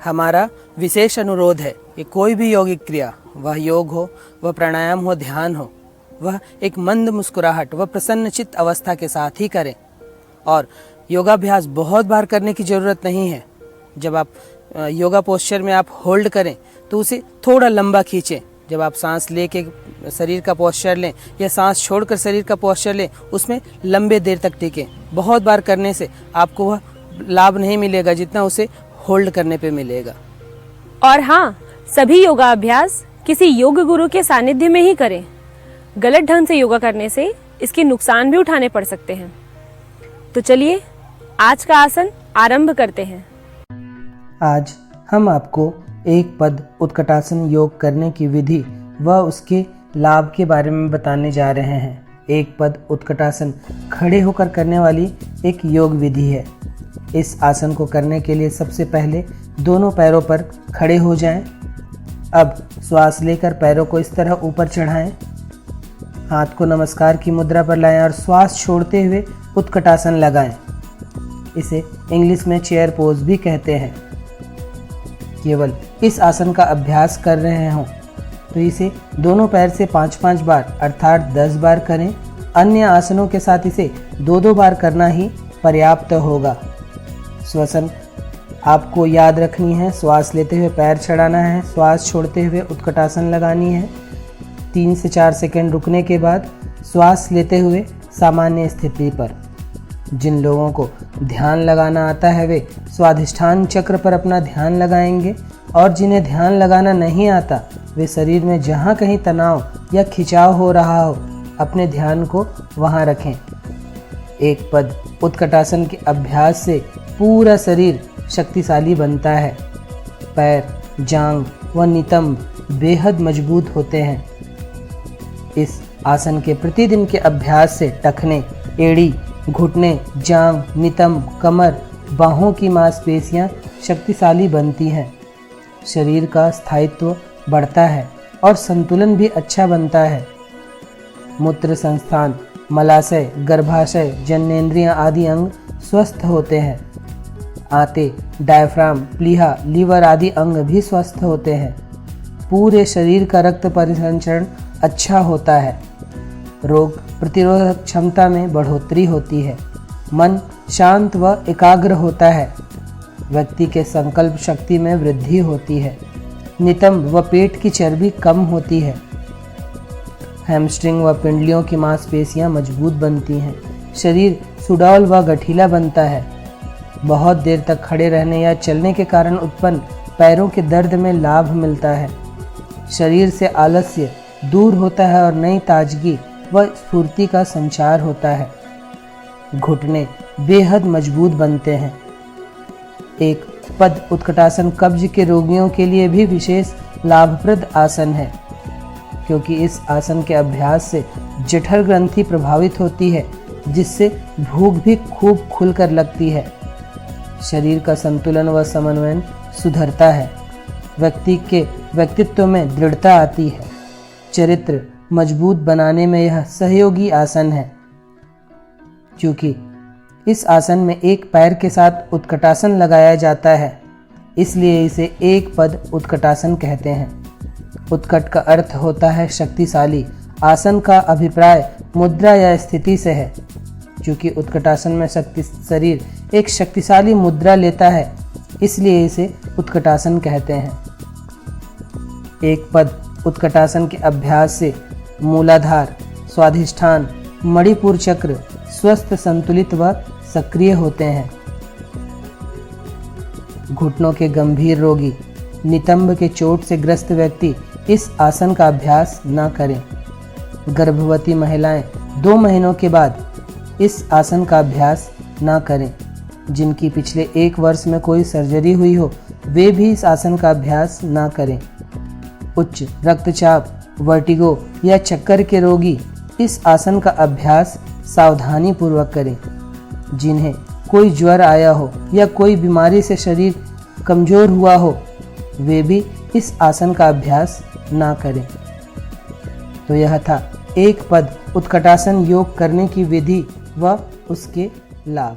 हमारा विशेष अनुरोध है कि कोई भी यौगिक क्रिया, वह योग हो, वह प्राणायाम हो, ध्यान हो, वह एक मंद मुस्कुराहट व प्रसन्नचित्त अवस्था के साथ ही करें। और योगाभ्यास बहुत बार करने की ज़रूरत नहीं है। जब आप योगा पोस्चर में आप होल्ड करें तो उसे थोड़ा लंबा खींचें। जब आप सांस लेके शरीर का पोस्चर लें या सांस छोड़कर शरीर का पोस्चर लें, उसमें लंबे देर तक टिकें। बहुत बार करने से आपको वह लाभ नहीं मिलेगा जितना उसे होल्ड करने पे मिलेगा। और हाँ, सभी योगा अभ्यास किसी योग गुरु के सानिध्य में ही करें। गलत ढंग से योगा करने से इसके नुकसान भी उठाने पड़ सकते हैं। तो चलिए आज का आसन आरंभ करते हैं। आज हम आपको एक पद उत्कटासन योग करने की विधि व उसके लाभ के बारे में बताने जा रहे हैं। एक पद उत्कटासन खड़े होकर करने वाली एक योग विधि है। इस आसन को करने के लिए सबसे पहले दोनों पैरों पर खड़े हो जाएं। अब श्वास लेकर पैरों को इस तरह ऊपर चढ़ाएं। हाथ को नमस्कार की मुद्रा पर लाएं और श्वास छोड़ते हुए उत्कटासन लगाएं। इसे इंग्लिश में चेयर पोज भी कहते हैं। केवल इस आसन का अभ्यास कर रहे हों तो इसे दोनों पैर से 5-5 बार अर्थात 10 बार करें। अन्य आसनों के साथ इसे 2-2 बार करना ही पर्याप्त होगा। श्वसन आपको याद रखनी है। श्वास लेते हुए पैर चढ़ाना है, श्वास छोड़ते हुए उत्कटासन लगानी है। 3 से 4 सेकंड रुकने के बाद श्वास लेते हुए सामान्य स्थिति पर। जिन लोगों को ध्यान लगाना आता है वे स्वाधिष्ठान चक्र पर अपना ध्यान लगाएंगे, और जिन्हें ध्यान लगाना नहीं आता वे शरीर में जहाँ कहीं तनाव या खिंचाव हो रहा हो अपने ध्यान को वहाँ रखें। एक पद उत्कटासन के अभ्यास से पूरा शरीर शक्तिशाली बनता है। पैर, जांघ व नितंब बेहद मजबूत होते हैं। इस आसन के प्रतिदिन के अभ्यास से टखने, एड़ी, घुटने, जांघ, नितंब, कमर, बाहों की मांसपेशियां शक्तिशाली बनती हैं। शरीर का स्थायित्व बढ़ता है और संतुलन भी अच्छा बनता है। मूत्र संस्थान, मलाशय, गर्भाशय, जननेंद्रियां आदि अंग स्वस्थ होते हैं। आंतें, डायफ्राम, प्लीहा, लीवर आदि अंग भी स्वस्थ होते हैं। पूरे शरीर का रक्त परिसंचरण अच्छा होता है। रोग प्रतिरोधक क्षमता में बढ़ोतरी होती है। मन शांत व एकाग्र होता है। व्यक्ति के संकल्प शक्ति में वृद्धि होती है। नितंब व पेट की चर्बी कम होती है। हैमस्ट्रिंग व पिंडलियों की मांसपेशियां मजबूत बनती हैं। शरीर सुडौल व गठीला बनता है। बहुत देर तक खड़े रहने या चलने के कारण उत्पन्न पैरों के दर्द में लाभ मिलता है। शरीर से आलस्य दूर होता है और नई ताजगी व स्फूर्ति का संचार होता है। घुटने बेहद मजबूत बनते हैं। एक पद उत्कटासन कब्ज के रोगियों के लिए भी विशेष लाभप्रद आसन है, क्योंकि इस आसन के अभ्यास से जठर ग्रंथि प्रभावित होती है, जिससे भूख भी खूब खुलकर लगती है। शरीर का संतुलन व समन्वय सुधरता है। व्यक्ति के व्यक्तित्व में दृढ़ता आती है। चरित्र मजबूत बनाने में यह सहयोगी आसन है। क्योंकि इस आसन में एक पैर के साथ उत्कटासन लगाया जाता है, इसलिए इसे एक पद उत्कटासन कहते हैं। उत्कट का अर्थ होता है शक्तिशाली। आसन का अभिप्राय मुद्रा या स्थिति से है। क्योंकि उत्कटासन में शरीर एक शक्तिशाली मुद्रा लेता है, इसलिए इसे उत्कटासन कहते हैं। एक पद उत्कटासन के अभ्यास से मूलाधार, स्वाधिष्ठान, मणिपुर चक्र स्वस्थ, संतुलित व सक्रिय होते हैं। घुटनों के गंभीर रोगी, नितंब के चोट से ग्रस्त व्यक्ति इस आसन का अभ्यास न करें। गर्भवती महिलाएं 2 महीनों के बाद इस आसन का अभ्यास न करें। जिनकी पिछले 1 वर्ष में कोई सर्जरी हुई हो वे भी इस आसन का अभ्यास न करें। उच्च रक्तचाप, वर्टिगो या चक्कर के रोगी इस आसन का अभ्यास सावधानी पूर्वक करें। जिन्हें कोई ज्वर आया हो या कोई बीमारी से शरीर कमजोर हुआ हो वे भी इस आसन का अभ्यास ना करें। तो यह था एक पद उत्कटासन योग करने की विधि व उसके लाभ।